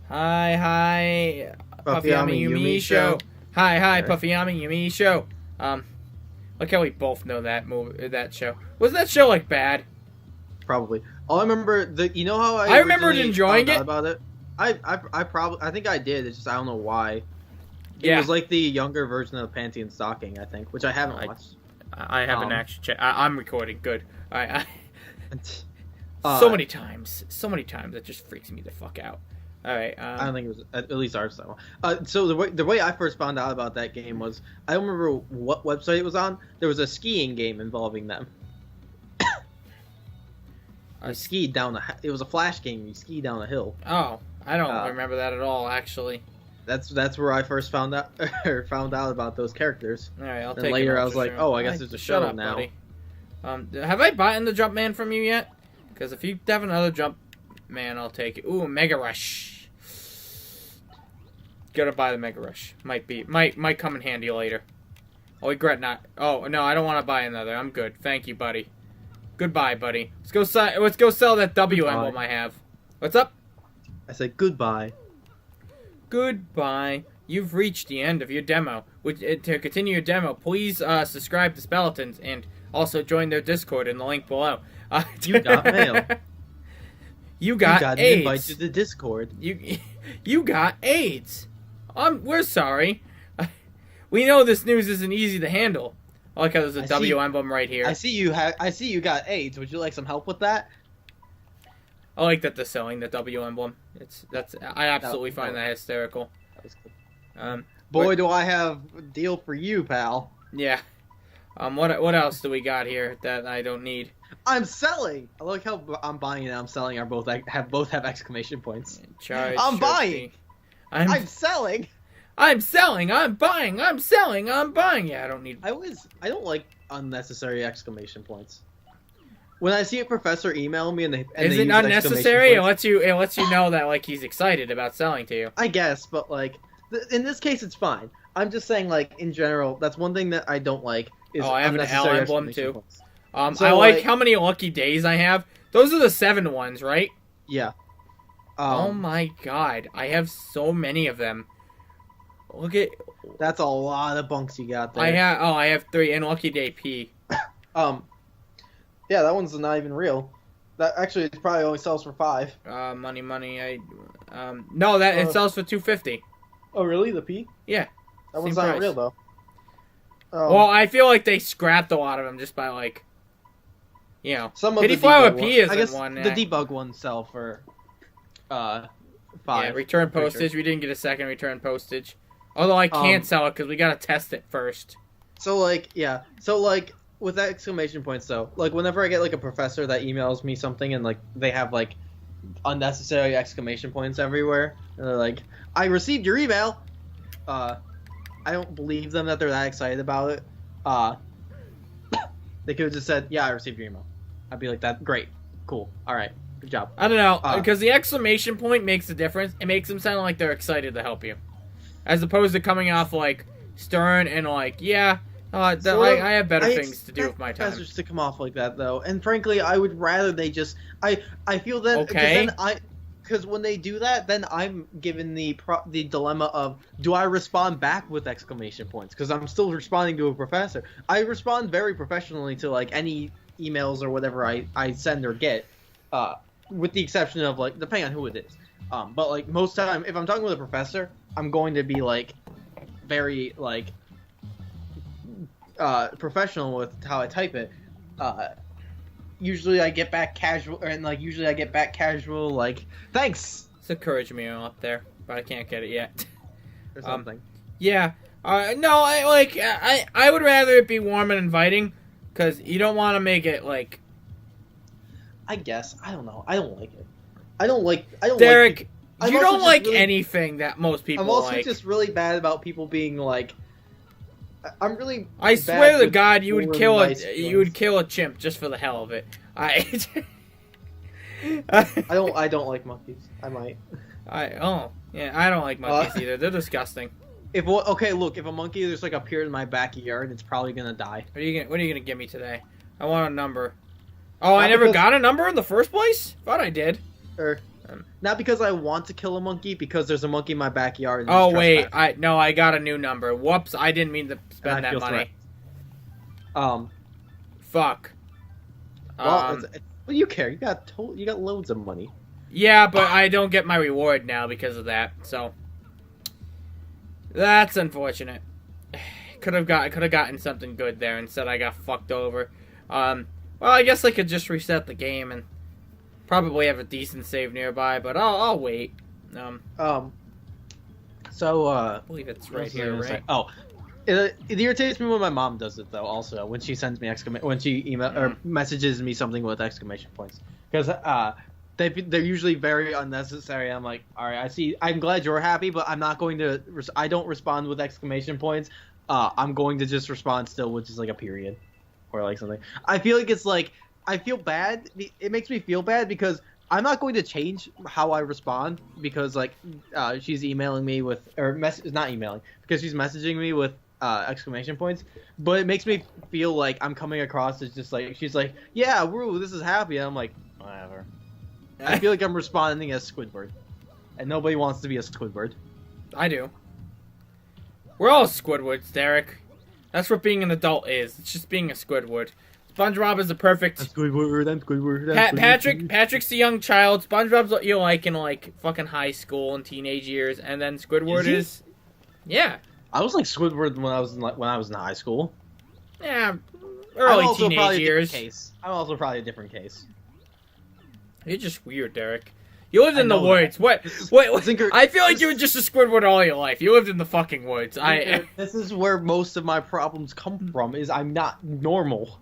Hi, Puffyami Yumi Show. Hi, Puffyami Yumi Show. Look how we both know that show. Was that show like bad? Probably. All I remember, you know how I remembered originally enjoying found out it. about it. I think I did. It's just I don't know why. It Yeah, was like the younger version of Panty and Stocking, I think, which I haven't watched. I haven't actually checked. I'm recording. Good. Alright. So many times it just freaks me the fuck out. All right. I don't think it was at least our style. So the way I first found out about that game was I don't remember what website it was on. There was a skiing game involving them. I skied down it was a flash game. You ski down a hill. Oh, I don't remember that at all. Actually, that's where I first found out about those characters. All right, I'll and take. Later, I was like, oh, I guess there's a show up, now. Buddy. Have I bought the Jump Man from you yet? Because if you have another Jump Man, I'll take it. Ooh, Mega Rush. Gotta buy the Mega Rush. Might come in handy later. I'll regret not. Oh no, I don't want to buy another. I'm good. Thank you, buddy. Goodbye, buddy. Let's go sell that W emblem I have. What's up? I said goodbye. Goodbye. You've reached the end of your demo. To continue your demo, please subscribe to Speletons and also join their Discord in the link below. You got mail. You got AIDS. An invite to the Discord. You got AIDS. We're sorry. We know this news isn't easy to handle. I like how there's a W emblem right here. I see you got AIDS. Would you like some help with that? I like that they're selling the W emblem. I absolutely find that hysterical. That was cool. Do I have a deal for you, pal. Yeah. What else do we got here that I don't need? I'm selling. I like how I'm buying and I'm selling are both have exclamation points. I'm buying. I'm selling. I'm selling. I'm buying. I'm selling. I'm buying. Yeah, I don't need. I don't like unnecessary exclamation points. When I see a professor email me and they is it unnecessary? It lets you know that like he's excited about selling to you. I guess, but like in this case, it's fine. I'm just saying, like in general, that's one thing that I don't like. I have an L emblem too. Points. So, I like how many lucky days I have. Those are the 7 ones, right? Yeah. Oh my god, I have so many of them. Look at. That's a lot of bunks you got there. I have 3 and lucky day P. Yeah, that one's not even real. That actually it probably only sells for 5. Money. No, it sells for 250. Oh really? The P? Yeah. That one's not real though. Well, I feel like they scrapped a lot of them just by like, you know, some of Pity the Flower debug P one. isn't I guess one. The debug ones sell for 5. Yeah, return postage. Sure. We didn't get a second return postage. Although I can't sell it because we gotta test it first. So like, yeah. So like with exclamation points though, like whenever I get like a professor that emails me something and like they have like unnecessary exclamation points everywhere, and they're like, "I received your email." I don't believe them that they're that excited about it. They could have just said, "Yeah, I received your email." I'd be like, "That great, cool, all right, good job." I don't know because the exclamation point makes a difference. It makes them sound like they're excited to help you, as opposed to coming off like stern and like, "Yeah, I have better things to do with my time." Professors to come off like that though, and frankly, I would rather they just. I feel that because when they do that, then I'm given the dilemma of do I respond back with exclamation points because I'm still responding to a professor. I respond very professionally to like any emails or whatever I send or get, with the exception of like depending on who it is. But like most time, if I'm talking with a professor, I'm going to be like very like professional with how I type it. Usually I get back casual, like, thanks! It's a courage meal up there, but I can't get it yet. Or something. Yeah. No, I would rather it be warm and inviting, because you don't want to make it, like... I guess. I don't know. I don't like it. Derek, you don't like anything that most people like. I'm also just really bad about people being, like... I swear to God, you would kill a chimp just for the hell of it. I don't like monkeys. I might. I don't like monkeys either. They're disgusting. If a monkey just like appeared in my backyard, it's probably gonna die. What are you gonna give me today? I want a number. Oh, I never got a number in the first place? Thought I did. Not because I want to kill a monkey, because there's a monkey in my backyard. And oh wait, I got a new number. Whoops, I didn't mean to spend that money. Fuck. Well, what do you care? You got loads of money. Yeah, but I don't get my reward now because of that. So that's unfortunate. Could have gotten something good there. Instead, I got fucked over. Well, I guess I could just reset the game and probably have a decent save nearby. But I'll wait. So I believe it's right here, right? Oh. It irritates me when my mom does it though. Also, when she sends me when she email or messages me something with exclamation points, because they're usually very unnecessary. I'm like, all right, I see. I'm glad you're happy, but I'm not going to. I don't respond with exclamation points. I'm going to just respond still with just like a period, or like something. I feel like it's like I feel bad. It makes me feel bad because I'm not going to change how I respond because like she's emailing me with not emailing because she's messaging me with exclamation points, but it makes me feel like I'm coming across as just like she's like, yeah, woo, this is happy. And I'm like, whatever. I feel like I'm responding as Squidward, and nobody wants to be a Squidward. I do. We're all Squidwards, Derek. That's what being an adult is. It's just being a Squidward. SpongeBob is the perfect. I'm Squidward. Patrick's the young child. SpongeBob's what you like in like fucking high school and teenage years, and then Squidward is. Yeah. I was like Squidward when I was in high school. Yeah, early teenage years. I'm also probably a different case. You're just weird, Derek. You lived in the woods. What? Zinker, I feel like you were just a Squidward all your life. You lived in the fucking woods. Zinker, this is where most of my problems come from. Is I'm not normal.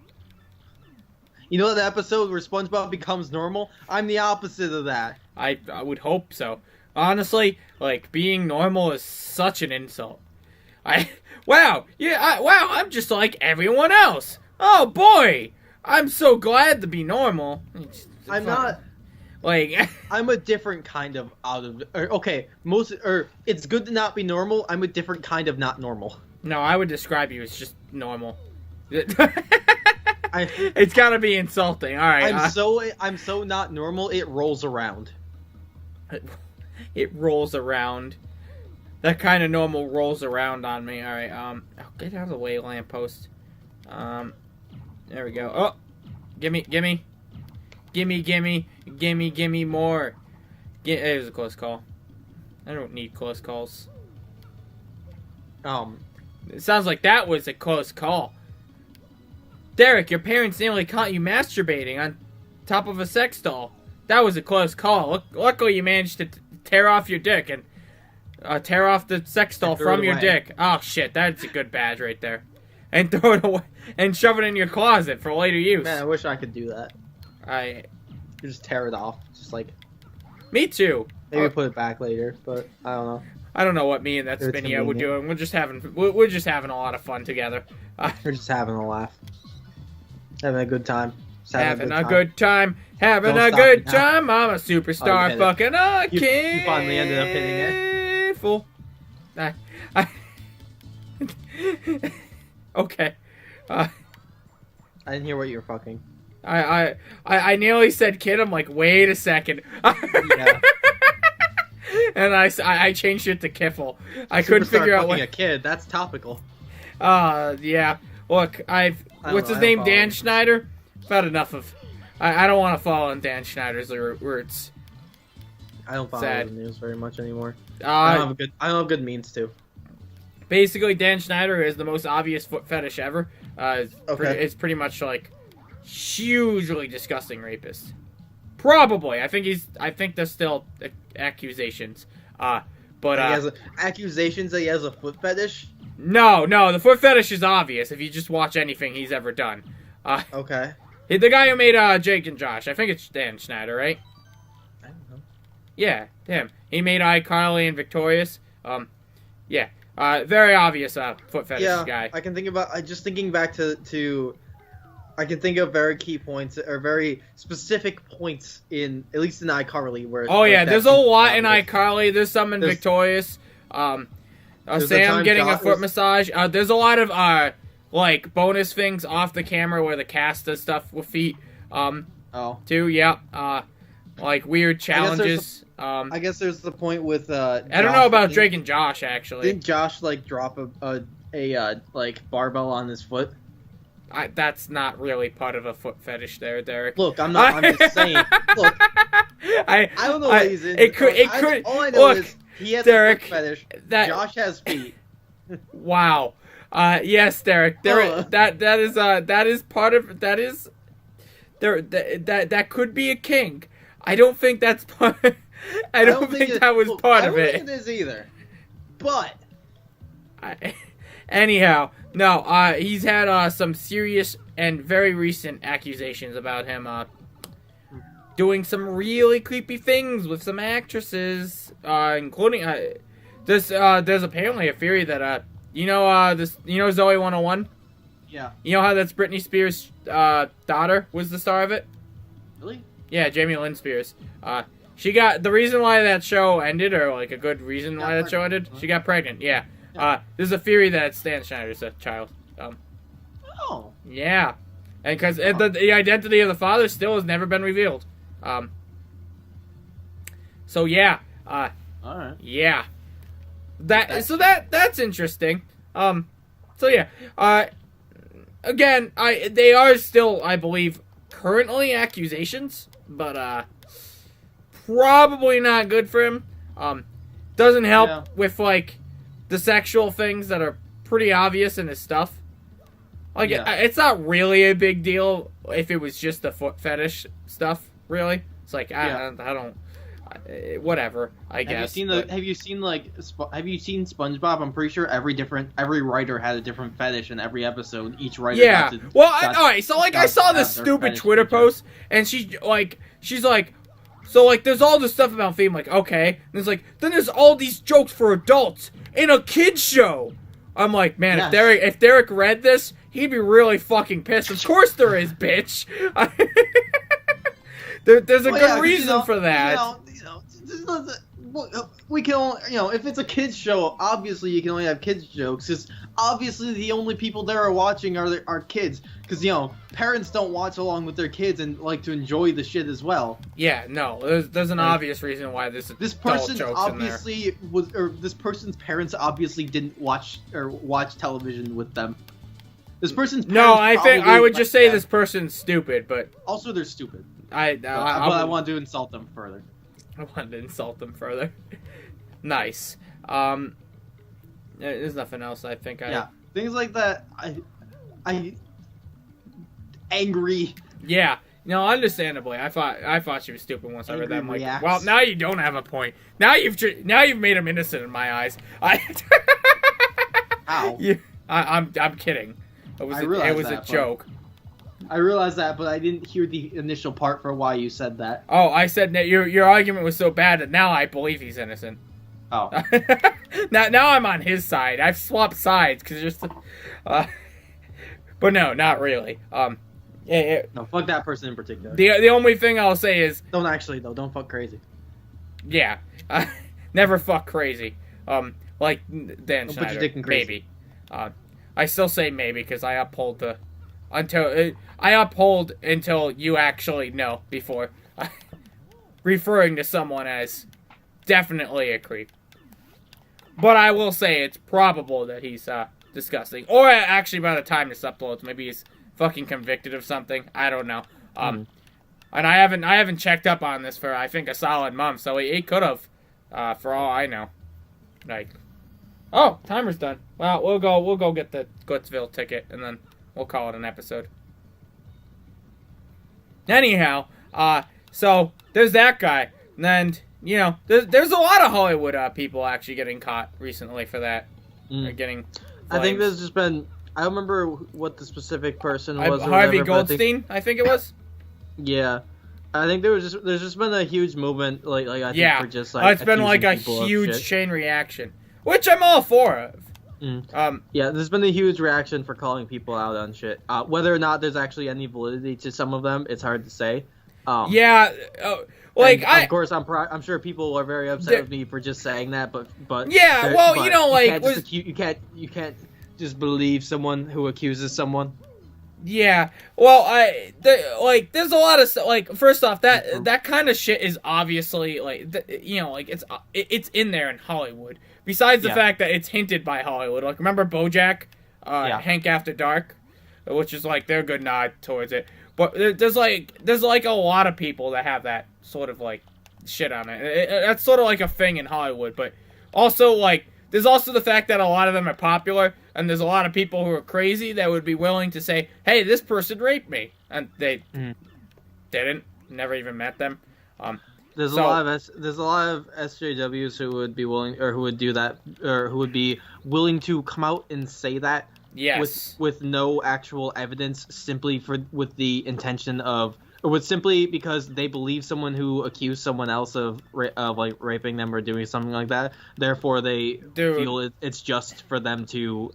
You know that episode where SpongeBob becomes normal? I'm the opposite of that. I would hope so. Honestly, like being normal is such an insult. Wow, I'm just like everyone else. Oh boy, I'm so glad to be normal. I'm not. Like, I'm a different kind of it's good to not be normal. I'm a different kind of not normal. No, I would describe you as just normal. It's gotta be insulting. All right. I'm so not normal. It rolls around. It rolls around. That kind of normal rolls around on me. All right. Get out of the way, lamppost. There we go. Oh, gimme more. It was a close call. I don't need close calls. It sounds like that was a close call. Derek, your parents nearly caught you masturbating on top of a sex doll. That was a close call. Luckily, you managed to tear off your dick and tear off the sex doll from your dick. Oh shit, that's a good badge right there. And throw it away and shove it in your closet for later use. Man, I wish I could do that. You just tear it off, just like. Me too. Maybe put it back later, but I don't know. I don't know what me and that Spinia were doing. We're just having a lot of fun together. We're just having a laugh, having a good time. Having a good time. I'm a superstar. Fucking a king. You finally ended up hitting it. Fool. Okay. I didn't hear what you were fucking. I nearly said kid. I'm like, wait a second. Yeah. And I changed it to Kiffle. I couldn't figure out what. A kid. That's topical. Yeah. Look, what's his name? Dan Schneider. I've had enough of. I don't want to follow in Dan Schneider's roots. I don't follow the news very much anymore. I don't have good means to. Basically, Dan Schneider is the most obvious foot fetish ever. It's pretty much like hugely disgusting rapist. Probably. I think there's still accusations. But he has accusations that he has a foot fetish? No, the foot fetish is obvious if you just watch anything he's ever done. Okay. The guy who made Jake and Josh. I think it's Dan Schneider, right? I don't know. Yeah, him. He made iCarly and Victorious. Yeah. Very obvious foot fetish guy. I can think about. Just thinking back to. I can think of very key points or very specific points at least in iCarly where. Oh yeah, there's a lot in iCarly. There's some in Victorious. Sam getting a foot massage. There's a lot of like bonus things off the camera where the cast does stuff with feet. Too. Yeah. like weird challenges. I guess there's the point with I don't know about Drake and Josh actually. Didn't Josh like drop a like barbell on his foot? That's not really part of a foot fetish there, Derek. Look, I'm just saying. Look, I don't know what he's in. It could. All I know is he has Derek, a foot fetish. Josh has feet. Wow. Yes, Derek. That is part of that is there. That could be a kink. I don't think that's part. I don't think that was part of it. I don't think it is either. But anyhow, no. He's had some serious and very recent accusations about him doing some really creepy things with some actresses, including there's apparently a theory that Zoe 101. Yeah. You know how that's Britney Spears' daughter was the star of it? Really? Yeah, Jamie Lynn Spears. She got the reason why that show ended, or like a good reason why that show ended. She got pregnant. Yeah. There's a theory that Stan Schneider's a child. Oh. Yeah, and because the identity of the father still has never been revealed. So yeah. All right. Yeah. That's interesting. So yeah. Again, they are still, I believe, currently accusations, but probably not good for him. Doesn't help with like the sexual things that are pretty obvious in his stuff. Like it's not really a big deal if it was just the foot fetish stuff. Really, it's like I don't. Whatever, I guess. Have you seen SpongeBob? I'm pretty sure every writer had a different fetish in every episode. Each writer. Yeah. Alright. So like, I saw this stupid Twitter post, and she's like, so like, there's all this stuff about theme. Like, okay, and it's like, then there's all these jokes for adults in a kids show. I'm like, man, if Derek read this, he'd be really fucking pissed. Of course there is, bitch. There's a good reason for that. We can only, if it's a kids show, obviously you can only have kids jokes. Because obviously the only people there are watching are kids. Because parents don't watch along with their kids and like to enjoy the shit as well. Yeah, no, there's an obvious reason why this person obviously this person's parents obviously didn't watch television with them. This person's parents I would just say this person's stupid, but also they're stupid. I want to insult them further. I wanted to insult them further. Nice. There's nothing else. I think. Things like that. I angry. Yeah. No, understandably. I thought she was stupid once I read that. I'm like, well, now you don't have a point. Now you've made him innocent in my eyes. Ow. I'm kidding. It was a joke. I realized that, but I didn't hear the initial part for why you said that. Oh, I said that your argument was so bad that now I believe he's innocent. Oh. now I'm on his side. I've swapped sides because but no, not really. No, fuck that person in particular. The only thing I'll say is don't fuck crazy. Yeah, never fuck crazy. Like Dan Schneider. Put your dick in crazy. Maybe. I still say maybe because I uphold until you actually know before referring to someone as definitely a creep. But I will say it's probable that he's disgusting. Or actually by the time this uploads, maybe he's fucking convicted of something. I don't know. And I haven't checked up on this for I think a solid month, so he could have, for all I know. Like, oh, timer's done. Well, we'll go get the Goodsville ticket and then we'll call it an episode. Anyhow, so there's that guy. And, there's a lot of Hollywood people actually getting caught recently for that. Getting flames. I think there's just been... I don't remember what the specific person was. Harvey Goldstein, I think it was. Yeah. I think there's just been a huge movement, like I think for just like... it's been like a huge chain reaction, which I'm all for. There's been a huge reaction for calling people out on shit. Whether or not there's actually any validity to some of them, it's hard to say. Of course, I'm sure people are very upset with me for just saying that, but you can't just believe someone who accuses someone. Yeah. Well, there's a lot of like. First off, that kind of shit is obviously like, like it's in there in Hollywood. Besides the fact that it's hinted by Hollywood. Like, remember BoJack, Hank After Dark, which is like their good nod towards it. But there's like a lot of people that have that sort of like shit on it. That's sort of like a thing in Hollywood. But also like, there's also the fact that a lot of them are popular. And there's a lot of people who are crazy that would be willing to say, "Hey, this person raped me," and they didn't. Never even met them. There's a lot of SJWs who would be willing, or who would do that, or who would be willing to come out and say that. Yes. With no actual evidence, simply with the intention of, or with simply because they believe someone who accused someone else of like raping them or doing something like that. Therefore, they feel it's just for them to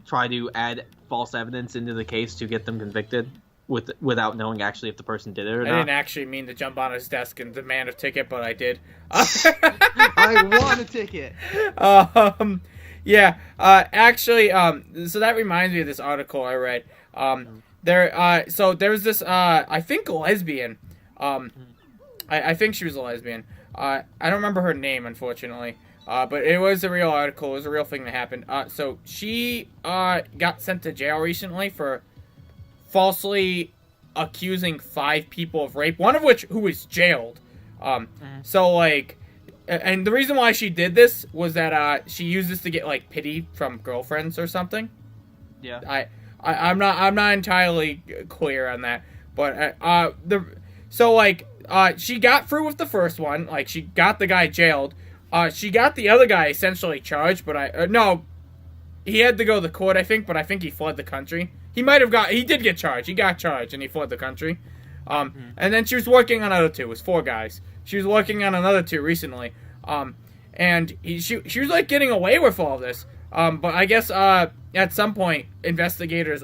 try to add false evidence into the case to get them convicted without knowing actually if the person did it or not. I didn't actually mean to jump on his desk and demand a ticket, but I did. I want a ticket. Yeah. Actually, so that reminds me of this article I read. So there's this, I think lesbian. I think she was a lesbian. I don't remember her name, unfortunately. But it was a real article. It was a real thing that happened. So she got sent to jail recently for falsely accusing 5 people of rape. One of which who was jailed. So like, and the reason why she did this was that she used this to get like pity from girlfriends or something. Yeah. I'm not entirely clear on that, but she got through with the first one. Like, she got the guy jailed. She got the other guy essentially charged, but no, he had to go to court, I think, but I think he fled the country. He did get charged. He got charged and he fled the country. And then she was working on other 2. It was 4 guys. She was working on another 2 recently. And she was like getting away with all this. But I guess at some point investigators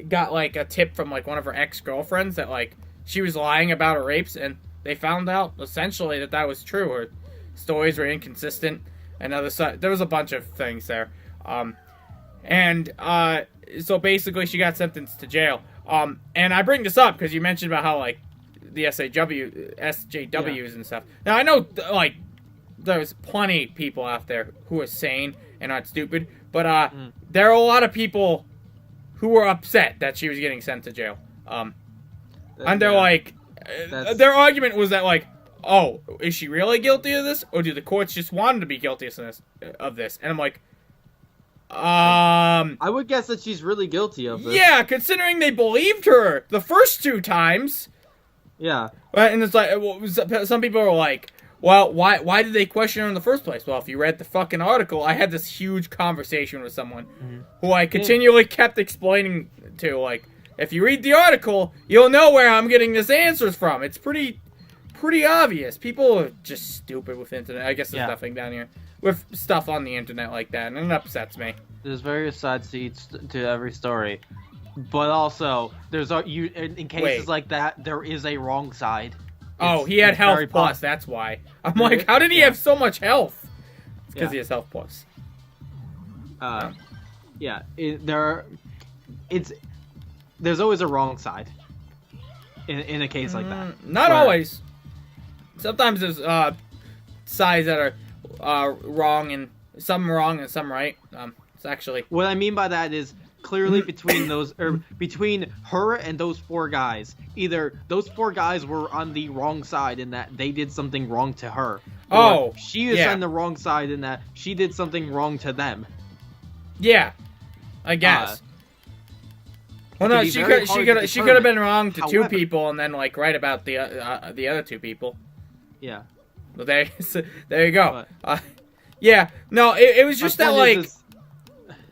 got like a tip from like one of her ex-girlfriends that like she was lying about her rapes, and they found out essentially that was true. Her stories were inconsistent, and there was a bunch of things there. So basically she got sentenced to jail. And I bring this up because you mentioned about how like the SJWs and stuff. Now I know like there's plenty of people out there who are sane and not stupid, but there are a lot of people who were upset that she was getting sent to jail. And they're like, their argument was that like, oh, is she really guilty of this, or do the courts just want her to be guilty of this? And I'm like, I would guess that she's really guilty of this. Yeah, considering they believed her the first 2 times. Yeah. And it's like, some people are like, well, why did they question her in the first place? Well, if you read the fucking article, I had this huge conversation with someone who I continually kept explaining to, like, if you read the article, you'll know where I'm getting this answers from. It's pretty obvious. People are just stupid with internet. I guess there's nothing down here with stuff on the internet like that, and it upsets me. There's various sides to every story, but also in cases like that, there is a wrong side. He had health plus. That's why. I'm like, how did he have so much health? It's because he has health plus. There's always a wrong side in a case like that. Not always. Sometimes there's sides that are wrong and some right. It's actually what I mean by that is clearly between between her and those 4 guys. Either those 4 guys were on the wrong side in that they did something wrong to her. Or she is on the wrong side in that she did something wrong to them. Yeah, I guess. Well, no, she could have been wrong to 2 people and then like right about the other 2 people. Yeah. Well, there you go. No, it was just that like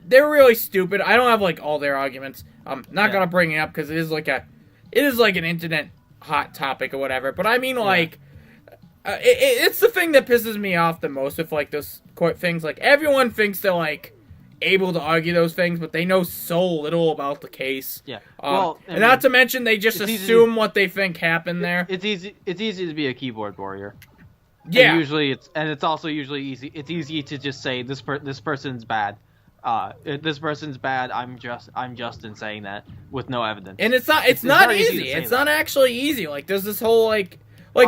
they were really stupid. I don't have like all their arguments. I'm not gonna bring it up because it is like an internet hot topic or whatever. But I mean like it's the thing that pisses me off the most with like those court things. Like everyone thinks they're like able to argue those things, but they know so little about the case. Yeah. And not to mention they just assume what they think happened there. It's easy to be a keyboard warrior. Yeah. And it's also usually easy. It's easy to just say this person's bad. if this person's bad, I'm Justin saying that with no evidence. And it's not easy. It's not actually easy. Like there's this whole like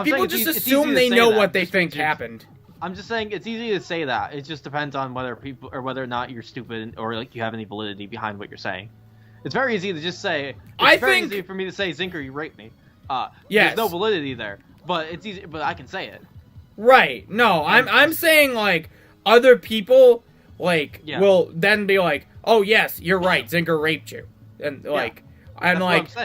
people just assume they know what they think happened. I'm just saying it's easy to say that. It just depends on whether or not you're stupid or like you have any validity behind what you're saying. It's very easy to just say. It's very easy for me to say, Zinker, you raped me. There's no validity there, but it's easy. But I can say it. Right. No, I'm saying like other people will then be like, oh yes, you're right, Zinker raped you, and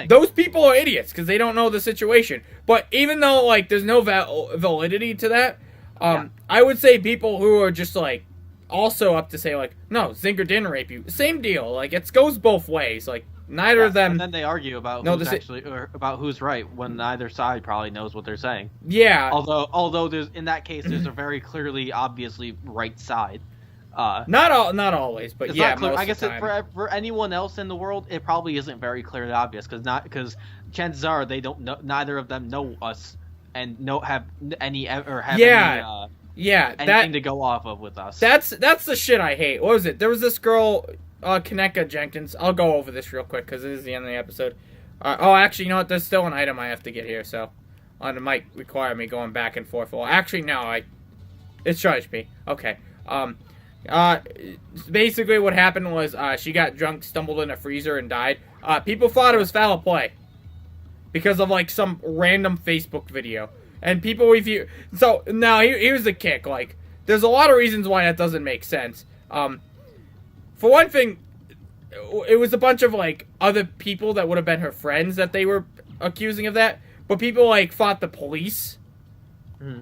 those people are idiots because they don't know the situation. But even though like there's no validity to that. I would say people who are just, like, also up to say, like, no, Zinker didn't rape you. Same deal. Like, it goes both ways. Like, neither of them... And then they argue about about who's right when neither side probably knows what they're saying. Yeah. Although there's, in that case, there's a very clearly, obviously right side. Not always, but yeah, most I guess of the time. For anyone else in the world, it probably isn't very clearly obvious because chances are they don't know, neither of them know us. And have anything to go off of with us. That's the shit I hate. What was it? There was this girl, Kaneka Jenkins. I'll go over this real quick because it is the end of the episode. Actually, you know what? There's still an item I have to get here, so it might require me going back and forth. Well, actually, no. It charged me. Okay. Basically, what happened was she got drunk, stumbled in a freezer, and died. People thought it was foul play. Because of, like, some random Facebook video. And people review... So, now, here's the kick. Like, there's a lot of reasons why that doesn't make sense. For one thing, it was a bunch of, like, other people that would have been her friends that they were accusing of that. But people, like, thought the police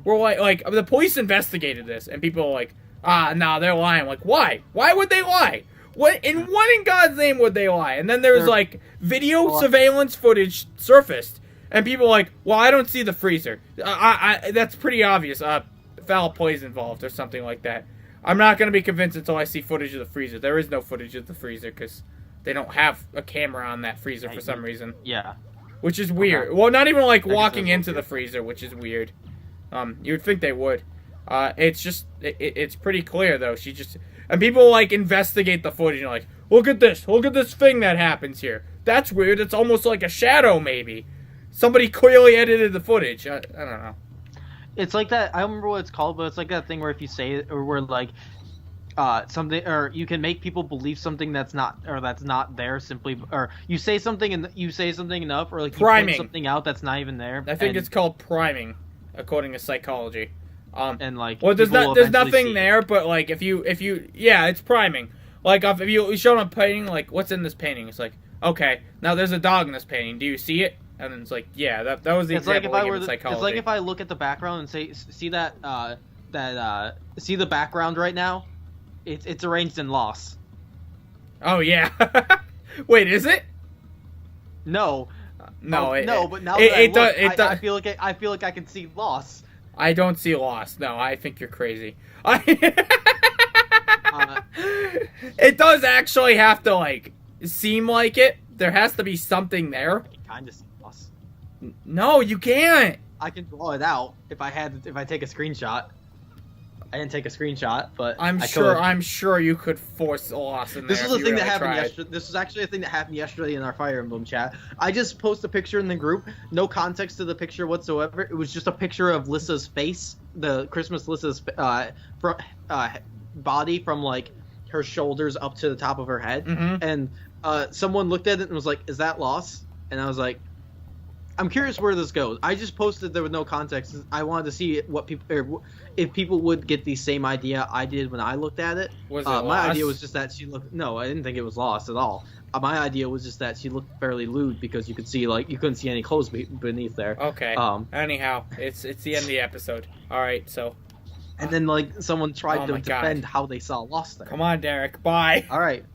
were, like... the police investigated this. And people were like, nah, they're lying. Like, why? Why would they lie? What in God's name would they lie? And then there was like video surveillance footage surfaced, and people were like, well, I don't see the freezer. That's pretty obvious. Foul play is involved or something like that. I'm not gonna be convinced until I see footage of the freezer. There is no footage of the freezer because they don't have a camera on that freezer for some reason. Yeah, which is weird. Well, not even like walking into the freezer, which is weird. You would think they would. It's just it's pretty clear though. And people, like, investigate the footage and like, look at this thing that happens here. That's weird. It's almost like a shadow, maybe. Somebody clearly edited the footage. I don't know. It's like that, I don't remember what it's called, but it's like that thing where if you say it, or where, like, something, or you can make people believe something that's not there simply, or you say something enough, or, like, you point something out that's not even there. I think it's called priming, according to psychology. And like, well, there's nothing there, but like if you it's priming. Like if you show them a painting, like what's in this painting? It's like, okay, now there's a dog in this painting. Do you see it? And then it's like, yeah, that was the example I gave in psychology. It's like if I look at the background and see the background right now, it's arranged in loss. Oh yeah. Wait, is it? No. No, but now that I feel like I can see loss. I don't see loss. No, I think you're crazy. It does actually have to, like, seem like it. There has to be something there. I can kind of see loss. No, you can't. I can draw it out if I take a screenshot. I didn't take a screenshot, but I'm sure you could force a loss in there. This was a thing that happened yesterday. This was actually a thing that happened yesterday in our Fire Emblem chat. I just posted a picture in the group, no context to the picture whatsoever. It was just a picture of Lissa's face, the Christmas Lissa's body from like her shoulders up to the top of her head, and someone looked at it and was like, "Is that loss?" And I was like, I'm curious where this goes. I just posted there with no context. I wanted to see if people would get the same idea I did when I looked at it. Was it my idea was just that she looked. No, I didn't think it was lost at all. My idea was just that she looked fairly lewd because you couldn't see any clothes beneath there. Okay. Anyhow, it's the end of the episode. All right, so. And then like someone tried to defend how they saw lost there. Come on, Derek. Bye. All right.